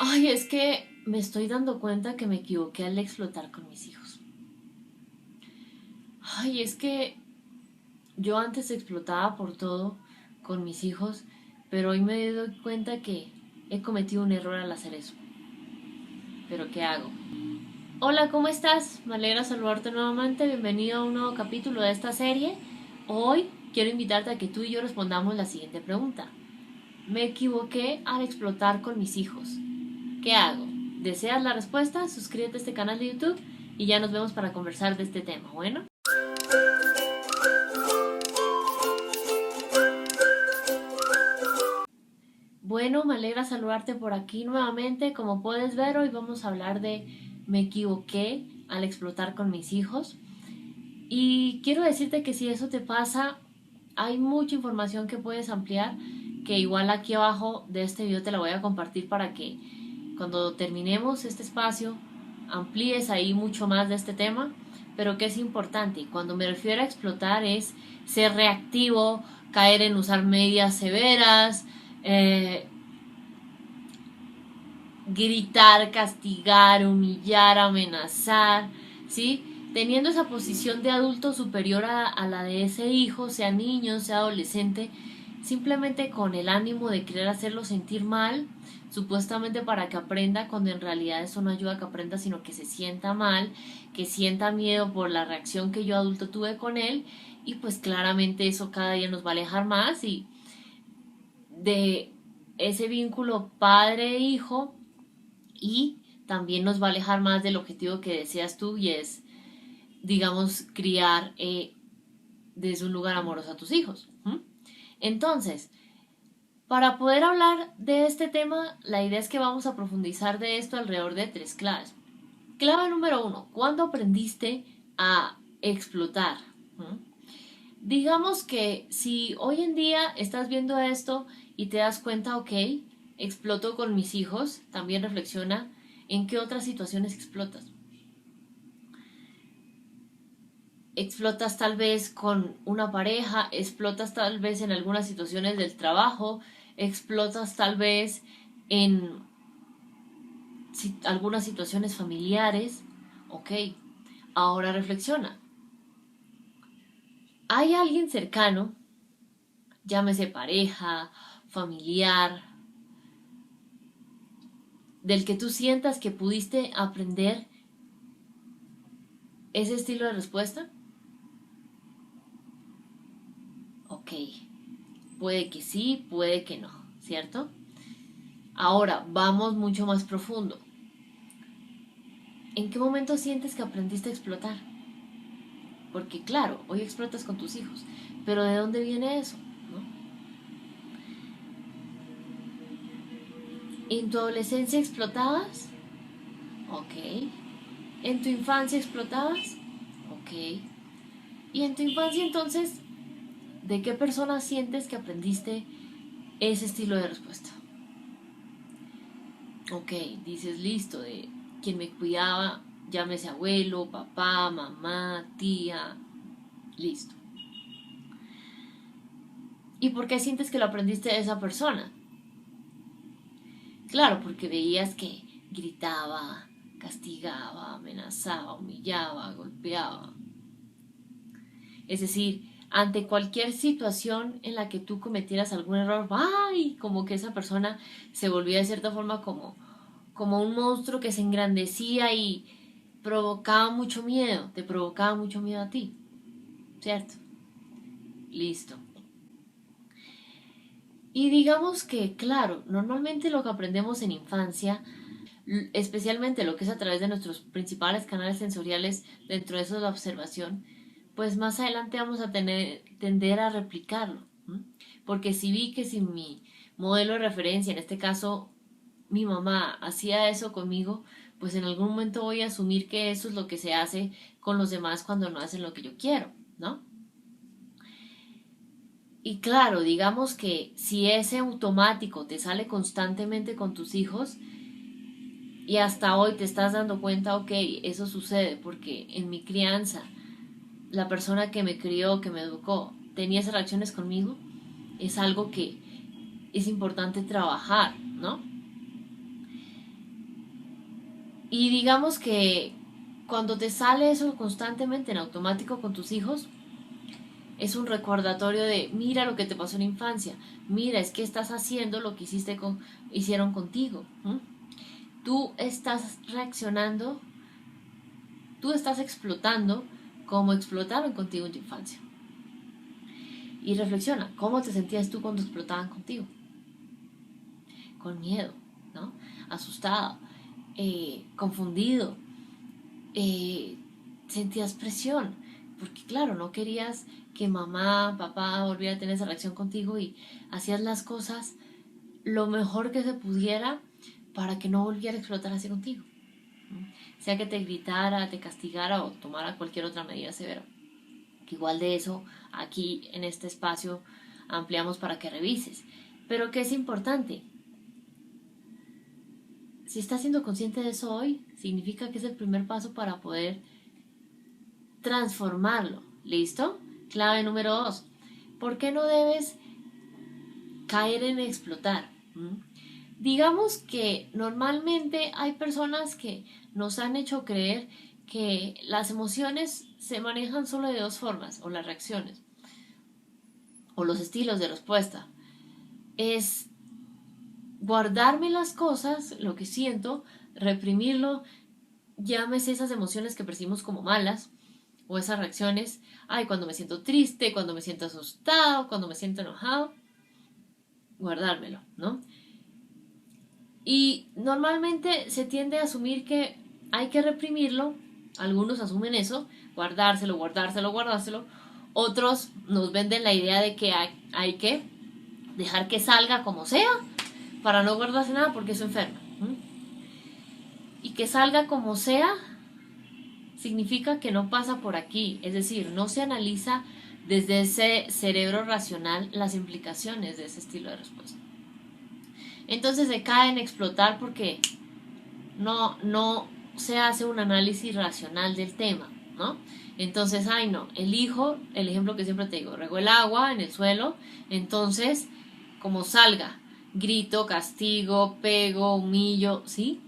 Ay, es que me estoy dando cuenta que me equivoqué al explotar con mis hijos. Ay, es que yo antes explotaba por todo con mis hijos, pero hoy me doy cuenta que he cometido un error al hacer eso. ¿Pero qué hago? Hola, ¿cómo estás? Me alegra saludarte nuevamente. Bienvenido a un nuevo capítulo de esta serie. Hoy quiero invitarte a que tú y yo respondamos la siguiente pregunta. Me equivoqué al explotar con mis hijos. ¿Qué hago? ¿Deseas la respuesta? Suscríbete a este canal de YouTube y ya nos vemos para conversar de este tema. Bueno. Bueno, me alegra saludarte por aquí nuevamente. Como puedes ver, hoy vamos a hablar de me equivoqué al explotar con mis hijos. Y quiero decirte que si eso te pasa, hay mucha información que puedes ampliar, que igual aquí abajo de este video te la voy a compartir para que cuando terminemos este espacio amplíes ahí mucho más de este tema, pero que es importante. Y cuando me refiero a explotar es ser reactivo, caer en usar medidas severas, eh, gritar, castigar, humillar, amenazar, ¿sí? Teniendo esa posición de adulto superior a la de ese hijo, sea niño, sea adolescente, simplemente con el ánimo de querer hacerlo sentir mal, supuestamente para que aprenda, cuando en realidad eso no ayuda a que aprenda, sino que se sienta mal, que sienta miedo por la reacción que yo adulto tuve con él, y pues claramente eso cada día nos va a alejar más y de ese vínculo padre-hijo, y también nos va a alejar más del objetivo que deseas tú, y es, digamos, criar desde un lugar amoroso a tus hijos. Entonces, para poder hablar de este tema, la idea es que vamos a profundizar de esto alrededor de 3 claves. Clave número 1, ¿cuándo aprendiste a explotar? Digamos que si hoy en día estás viendo esto y te das cuenta, ok, exploto con mis hijos, también reflexiona en qué otras situaciones explotas. Explotas tal vez con una pareja, explotas tal vez en algunas situaciones del trabajo, explotas tal vez en algunas situaciones familiares. Ok, ahora reflexiona. ¿Hay alguien cercano, llámese pareja, familiar, del que tú sientas que pudiste aprender ese estilo de respuesta? Ok, puede que sí, puede que no, ¿cierto? Ahora, vamos mucho más profundo. ¿En qué momento sientes que aprendiste a explotar? Porque claro, hoy explotas con tus hijos, pero ¿de dónde viene eso? ¿No? ¿En tu adolescencia explotabas? Ok. ¿En tu infancia explotabas? Ok. ¿Y en tu infancia entonces, de qué persona sientes que aprendiste ese estilo de respuesta? Ok, dices listo, de quien me cuidaba, llámese abuelo, papá, mamá, tía, listo. ¿Y por qué sientes que lo aprendiste de esa persona? Claro, porque veías que gritaba, castigaba, amenazaba, humillaba, golpeaba. Es decir, ante cualquier situación en la que tú cometieras algún error, ¡ay! Como que esa persona se volvía de cierta forma como un monstruo que se engrandecía y provocaba mucho miedo, te provocaba mucho miedo a ti, ¿cierto? Listo. Y digamos que, claro, normalmente lo que aprendemos en infancia, especialmente lo que es a través de nuestros principales canales sensoriales, dentro de eso la observación, pues más adelante vamos a tender a replicarlo. Porque si vi que si mi modelo de referencia, en este caso mi mamá, hacía eso conmigo, pues en algún momento voy a asumir que eso es lo que se hace con los demás cuando no hacen lo que yo quiero, ¿no? Y claro, digamos que si ese automático te sale constantemente con tus hijos y hasta hoy te estás dando cuenta, ok, eso sucede porque en mi crianza la persona que me crió, que me educó, tenía esas reacciones conmigo, es algo que es importante trabajar, ¿no? Y digamos que cuando te sale eso constantemente en automático con tus hijos, es un recordatorio de mira lo que te pasó en la infancia, mira, es que estás haciendo lo que hicieron contigo. Tú estás reaccionando, tú estás explotando como explotaron contigo en tu infancia. Y reflexiona, ¿cómo te sentías tú cuando explotaban contigo? Con miedo, ¿no? Asustado, confundido, sentías presión, porque claro, no querías que mamá, papá volviera a tener esa reacción contigo y hacías las cosas lo mejor que se pudiera para que no volviera a explotar así contigo. Sea que te gritara, te castigara o tomara cualquier otra medida severa. Que igual de eso, aquí en este espacio ampliamos para que revises. Pero que es importante, si estás siendo consciente de eso hoy, significa que es el primer paso para poder transformarlo. ¿Listo? Clave número 2. ¿Por qué no debes caer en explotar? Digamos que normalmente hay personas que nos han hecho creer que las emociones se manejan solo de dos formas, o las reacciones, o los estilos de respuesta. Es guardarme las cosas, lo que siento, reprimirlo, llámese esas emociones que percibimos como malas, o esas reacciones, ay, cuando me siento triste, cuando me siento asustado, cuando me siento enojado, guardármelo, ¿no? Y normalmente se tiende a asumir que hay que reprimirlo, algunos asumen eso, guardárselo, guardárselo, guardárselo, otros nos venden la idea de que hay que dejar que salga como sea para no guardarse nada porque eso enferma. Y que salga como sea significa que no pasa por aquí, es decir, no se analiza desde ese cerebro racional las implicaciones de ese estilo de respuesta. Entonces se cae en explotar porque no se hace un análisis racional del tema, ¿no? Entonces, ay no, elijo el ejemplo que siempre te digo, regó el agua en el suelo, entonces, como salga, grito, castigo, pego, humillo, ¿sí?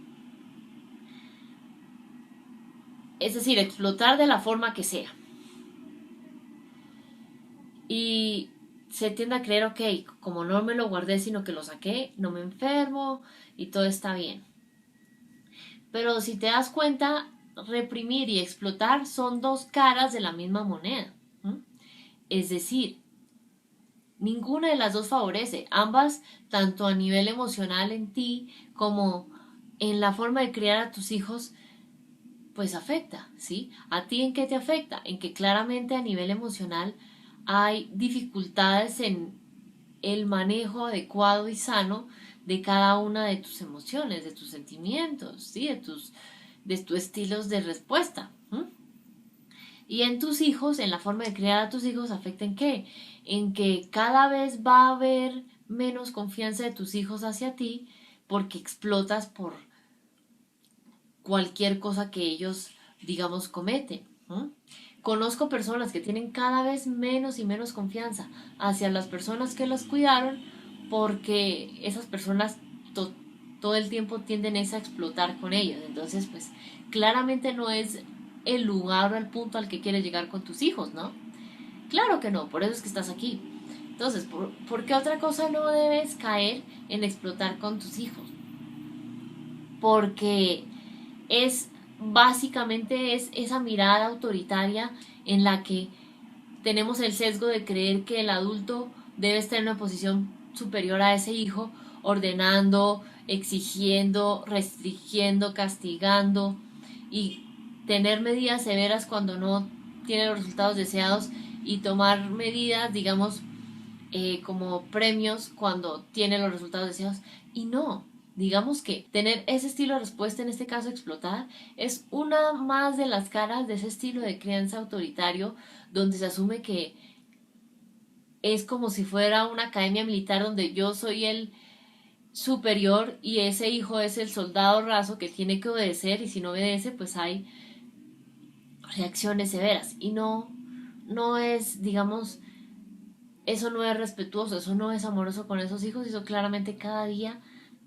Es decir, explotar de la forma que sea. Y se tiende a creer, ok, como no me lo guardé, sino que lo saqué, no me enfermo y todo está bien. Pero si te das cuenta, reprimir y explotar son dos caras de la misma moneda. Es decir, ninguna de las dos favorece. Ambas, tanto a nivel emocional en ti como en la forma de criar a tus hijos, pues afecta, ¿sí? ¿A ti en qué te afecta? En que claramente a nivel emocional hay dificultades en el manejo adecuado y sano de cada una de tus emociones, de tus sentimientos, ¿sí? De tus estilos de respuesta. Y en tus hijos, en la forma de criar a tus hijos, ¿afecta en qué? En que cada vez va a haber menos confianza de tus hijos hacia ti porque explotas por cualquier cosa que ellos, digamos, cometen. Conozco personas que tienen cada vez menos y menos confianza hacia las personas que los cuidaron porque esas personas todo el tiempo tienden a explotar con ellos. Entonces, pues claramente no es el lugar o el punto al que quieres llegar con tus hijos, ¿no? Claro que no, por eso es que estás aquí. Entonces, ¿por qué otra cosa no debes caer en explotar con tus hijos? Porque es básicamente es esa mirada autoritaria en la que tenemos el sesgo de creer que el adulto debe estar en una posición superior a ese hijo, ordenando, exigiendo, restringiendo, castigando y tener medidas severas cuando no tiene los resultados deseados y tomar medidas, digamos, como premios cuando tiene los resultados deseados. Y no, digamos que tener ese estilo de respuesta, en este caso explotar, es una más de las caras de ese estilo de crianza autoritario donde se asume que es como si fuera una academia militar donde yo soy el superior y ese hijo es el soldado raso que tiene que obedecer y si no obedece pues hay reacciones severas y no es, digamos, eso no es respetuoso, eso no es amoroso con esos hijos y eso claramente cada día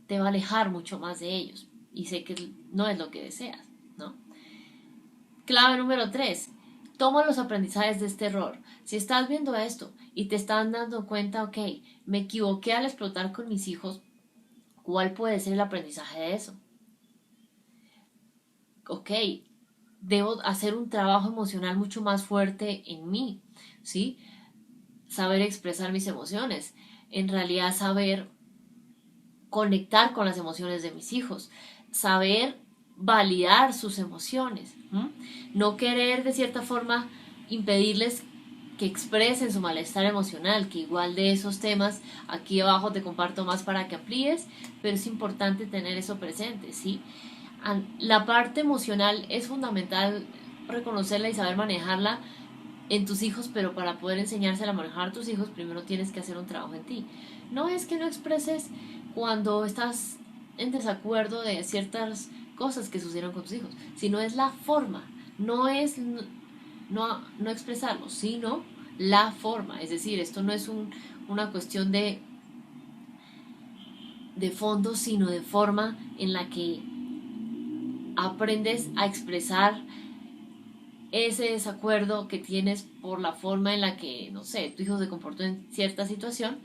te va a alejar mucho más de ellos. y sé que no es lo que deseas, ¿no? Clave número 3. Toma los aprendizajes de este error. Si estás viendo esto y te estás dando cuenta, ok, me equivoqué al explotar con mis hijos, ¿cuál puede ser el aprendizaje de eso? Ok, debo hacer un trabajo emocional mucho más fuerte en mí, ¿sí? Saber expresar mis emociones, en realidad saber conectar con las emociones de mis hijos, saber validar sus emociones, ¿m? No querer de cierta forma impedirles que expresen su malestar emocional, que igual de esos temas aquí abajo te comparto más para que amplíes, pero es importante tener eso presente, ¿sí? La parte emocional es fundamental reconocerla y saber manejarla en tus hijos, pero para poder enseñársela a manejar a tus hijos, primero tienes que hacer un trabajo en ti. No es que no expreses cuando estás en desacuerdo de ciertas cosas que sucedieron con tus hijos, sino es la forma, no es no expresarlo, sino la forma. Es decir, esto no es una cuestión de fondo, sino de forma en la que aprendes a expresar ese desacuerdo que tienes por la forma en la que, no sé, tu hijo se comportó en cierta situación,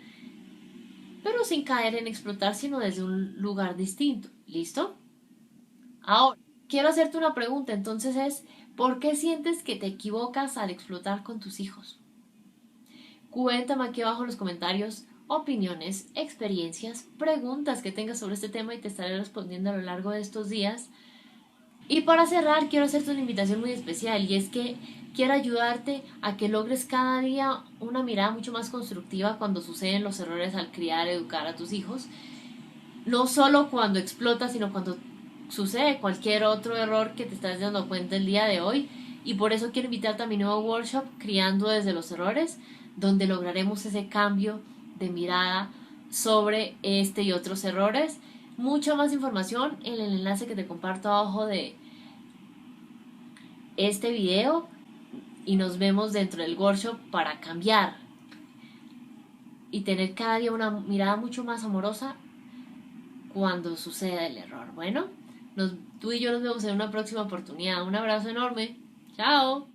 pero sin caer en explotar, sino desde un lugar distinto. ¿Listo? Ahora, quiero hacerte una pregunta, entonces es, ¿por qué sientes que te equivocas al explotar con tus hijos? Cuéntame aquí abajo en los comentarios opiniones, experiencias, preguntas que tengas sobre este tema y te estaré respondiendo a lo largo de estos días. Y para cerrar, quiero hacerte una invitación muy especial y es que quiero ayudarte a que logres cada día una mirada mucho más constructiva cuando suceden los errores al criar, educar a tus hijos. No solo cuando explota, sino cuando sucede cualquier otro error que te estás dando cuenta el día de hoy. Y por eso quiero invitarte a mi nuevo workshop, Criando desde los errores, donde lograremos ese cambio de mirada sobre este y otros errores. Mucha más información en el enlace que te comparto abajo de este video y nos vemos dentro del workshop para cambiar y tener cada día una mirada mucho más amorosa cuando suceda el error. Bueno, tú y yo nos vemos en una próxima oportunidad. Un abrazo enorme. Chao.